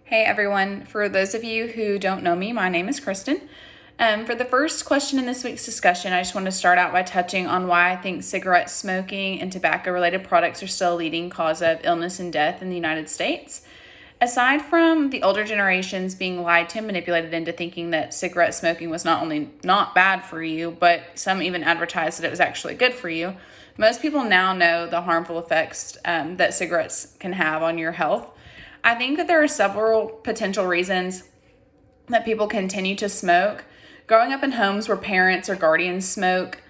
Hey everyone, for those of you who don't know me, my name is Kristen. For the first question in this week's discussion, I just want to start out by touching on why I think cigarette smoking and tobacco-related products are still a leading cause of illness and death in the United States. Aside from the older generations being lied to and manipulated into thinking that cigarette smoking was not only not bad for you, but some even advertised that it was actually good for you, most people now know the harmful effects that cigarettes can have on your health. I think that there are several potential reasons that people continue to smoke. Growing up in homes where parents or guardians smoke,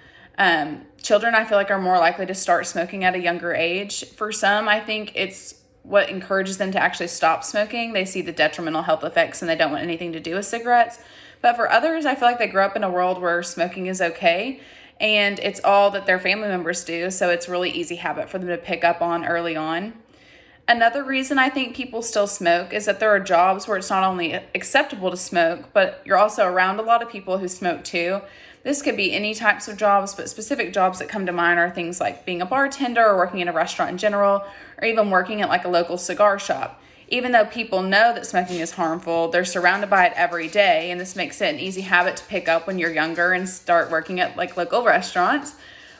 children I feel like are more likely to start smoking at a younger age. For some, I think it's what encourages them to actually stop smoking. They see the detrimental health effects and they don't want anything to do with cigarettes. But for others, I feel like they grew up in a world where smoking is okay and it's all that their family members do. So it's a really easy habit for them to pick up on early on. Another reason I think people still smoke is that there are jobs where it's not only acceptable to smoke, but you're also around a lot of people who smoke too. This could be any types of jobs, but specific jobs that come to mind are things like being a bartender or working in a restaurant in general, or even working at like a local cigar shop. Even though people know that smoking is harmful, they're surrounded by it every day, and this makes it an easy habit to pick up when you're younger and start working at like local restaurants.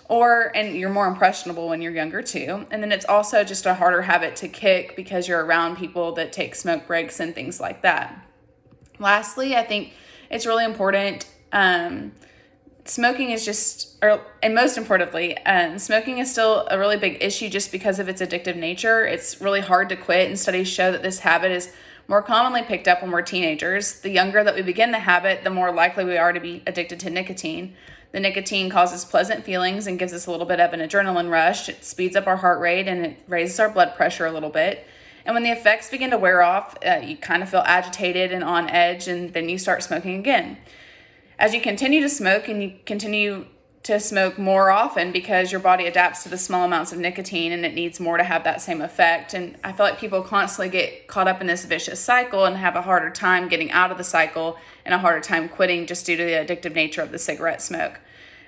And you're more impressionable when you're younger too. And then it's also just a harder habit to kick because you're around people that take smoke breaks and things like that. Lastly, I think it's really important. Smoking is most importantly, smoking is still a really big issue just because of its addictive nature. It's really hard to quit, and studies show that this habit is more commonly picked up when we're teenagers. The younger that we begin the habit, the more likely we are to be addicted to nicotine. The nicotine causes pleasant feelings and gives us a little bit of an adrenaline rush. It speeds up our heart rate and it raises our blood pressure a little bit. And when the effects begin to wear off, you kind of feel agitated and on edge, and then you start smoking again. As you continue to smoke, and you continue to smoke more often because your body adapts to the small amounts of nicotine and it needs more to have that same effect. And I feel like people constantly get caught up in this vicious cycle and have a harder time getting out of the cycle and a harder time quitting just due to the addictive nature of the cigarette smoke.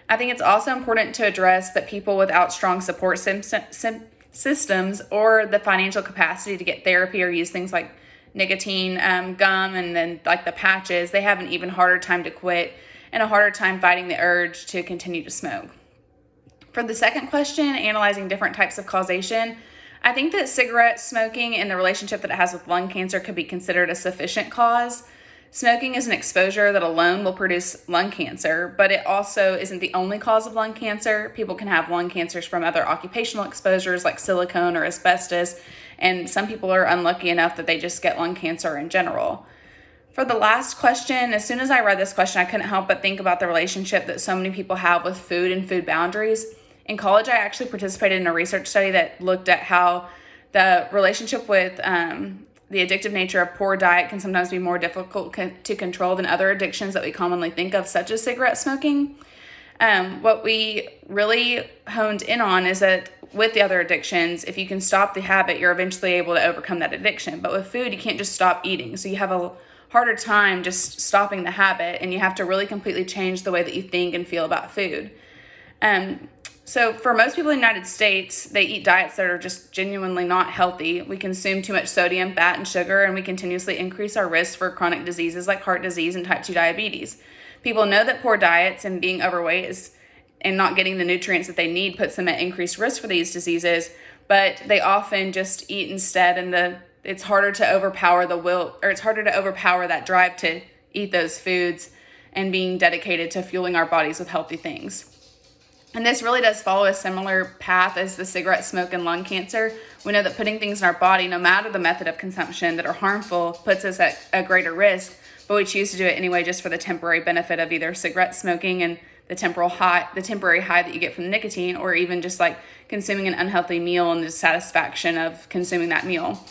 I think it's also important to address that people without strong support systems or the financial capacity to get therapy or use things like nicotine gum and then like the patches, they have an even harder time to quit and a harder time fighting the urge to continue to smoke. For the second question, analyzing different types of causation, I think that cigarette smoking and the relationship that it has with lung cancer could be considered a sufficient cause. Smoking is an exposure that alone will produce lung cancer, but it also isn't the only cause of lung cancer. People can have lung cancers from other occupational exposures like silicone or asbestos, and some people are unlucky enough that they just get lung cancer in general. For the last question, as soon as I read this question, I couldn't help but think about the relationship that so many people have with food and food boundaries. In college, I actually participated in a research study that looked at how the relationship with the addictive nature of poor diet can sometimes be more difficult to control than other addictions that we commonly think of, such as cigarette smoking. What we really honed in on is that with the other addictions, if you can stop the habit, you're eventually able to overcome that addiction. But with food, you can't just stop eating. So you have a harder time just stopping the habit, and you have to really completely change the way that you think and feel about food. So for most people in the United States, they eat diets that are just genuinely not healthy. We consume too much sodium, fat, and sugar, and we continuously increase our risk for chronic diseases like heart disease and type 2 diabetes. People know that poor diets and being overweight and not getting the nutrients that they need puts them at increased risk for these diseases, but they often just eat instead, and it's harder to overpower that drive to eat those foods and being dedicated to fueling our bodies with healthy things. And this really does follow a similar path as the cigarette smoke and lung cancer. We know that putting things in our body, no matter the method of consumption, that are harmful puts us at a greater risk, but we choose to do it anyway just for the temporary benefit of either cigarette smoking and the temporary high that you get from the nicotine, or even just like consuming an unhealthy meal and the satisfaction of consuming that meal.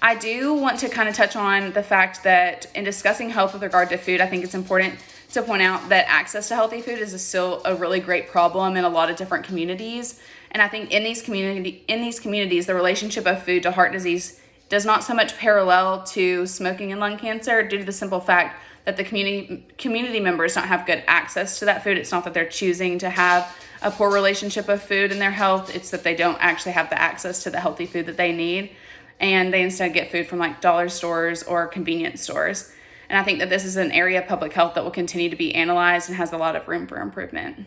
I do want to kind of touch on the fact that in discussing health with regard to food, I think it's important to point out that access to healthy food is still a really great problem in a lot of different communities. And I think in these communities, the relationship of food to heart disease does not so much parallel to smoking and lung cancer due to the simple fact that the community members don't have good access to that food. It's not that they're choosing to have a poor relationship of food and their health. It's that they don't actually have the access to the healthy food that they need. and they instead get food from like dollar stores or convenience stores. And I think that this is an area of public health that will continue to be analyzed and has a lot of room for improvement.